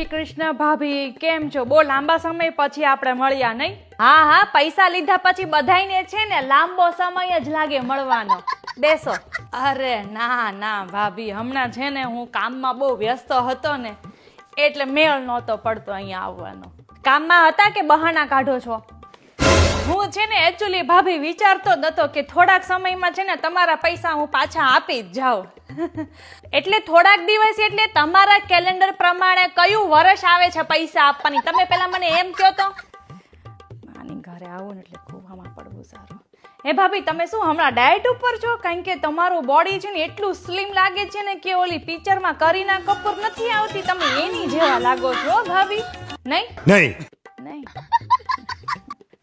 શ્રી કૃષ્ણ ભાભી, કેમ છો? બહુ લાંબા સમય પછી આપણે મળ્યા નહીં? હા હા, પૈસા લીધા પછી બધાયને છે ને લાંબો સમય જ લાગે મળવાનો. બેસો. અરે ના ના ભાભી, હમણાં છે ને હું કામમાં બહુ વ્યસ્ત હતો ને એટલે મેળ નહોતો પડતો અહીંયા આવવાનો. કામમાં હતા કે બહાના કાઢો છો? હું છે ને એકચ્યુઅલી ભાભી વિચારતો જ હતો કે થોડાક સમયમાં છે ને તમારા પૈસા હું પાછા આપી જ જાઉં. એટલે થોડાક દિવસ એટલે તમારા કેલેન્ડર પ્રમાણે કયું વર્ષ આવે છે પૈસા આપવાની? તમે પેલા મને એમ કહો તો. આની ઘરે આવું ને એટલે ખોવામાં પડવું સારું. હે ભાભી, તમે શું હમણાં ડાયટ ઉપર છો? કારણ કે તમારું બોડી છે ને એટલું સ્લિમ લાગે છે ને કે ઓલી પિક્ચરમાં કરીના કપૂર નથી આવતી, તમે એની જેવા લાગો છો ભાભી. નહીં નહીં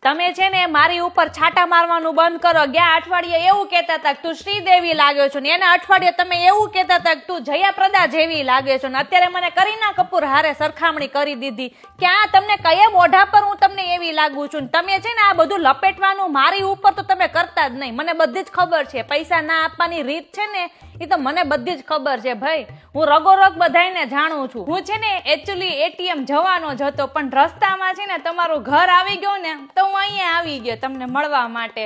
તમે છે ને મારી ઉપર છાટા મારવાનું બંધ કરો. ગયા અઠવાડિયે એવું કહેતા હતા કે તું શ્રીદેવી લાગ્યો છો ને એના અઠવાડિયે તમે એવું કહેતા હતા કે તું જયાપ્રદા જેવી લાગે છો ને અત્યારે મને કરીના કપૂર હારે સરખામણી કરી દીધી. ક્યાં તમને કયા મોઢા પર હું તમને એવી લાગુ છું? તમે છે ને આ બધું લપેટવાનું મારી ઉપર તો તમે કરતા જ નહીં. મને બધી જ ખબર છે. પૈસા ના આપવાની રીત છે ને એ તો મને બધી જ ખબર છે ભાઈ. હું રગોરગ બધાયને જાણું છું. હું છે ને એકચ્યુઅલી એટીએમ જવાનો જ હતો પણ રસ્તામાં છે ને તમારું ઘર આવી ગયું ને તો હું અહીંયા આવી ગયો તમને મળવા માટે.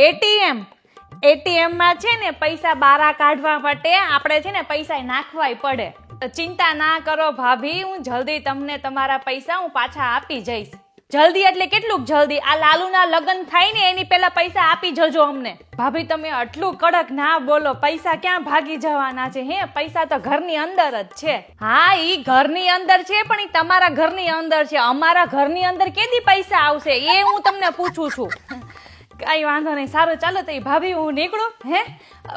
એટીએમ માં છે ને પૈસા બારા કાઢવા માટે આપણે છે ને પૈસા નાખવાય પડે. ચિંતા ના કરો ભાભી, હું જલ્દી તમને તમારા પૈસા હું પાછા આપી જઈશ. જલ્દી એટલે કેટલું જલ્દી? આ લાલુના લગ્ન થાય ને એની પહેલા પૈસા આપી જજો અમને. ભાભી તમે આટલું કડક ના બોલો. પૈસા ક્યાં ભાગી જવાના છે? હે, પૈસા તો ઘરની અંદર જ છે. હા, ઈ ઘરની અંદર છે પણ ઈ તમારા ઘરની અંદર છે. અમારા ઘરની અંદર કેદી પૈસા આવશે એ હું તમને પૂછું છું. કઈ વાંધો નહીં, સારું ચાલો તો ભાભી હું નીકળું. હે,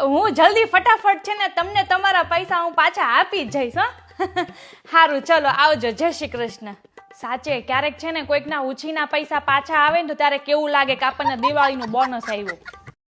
હું જલ્દી ફટાફટ છે ને તમને તમારા પૈસા હું પાછા આપી જ જઈશ. હા સારું, ચલો આવજો. જય શ્રી કૃષ્ણ. સાચે ક્યારેક છે ને કોઈકના ઉછીના પૈસા પાછા આવે ને તો ત્યારે કેવું લાગે કે આપણને દિવાળીનું બોનસ આવ્યું.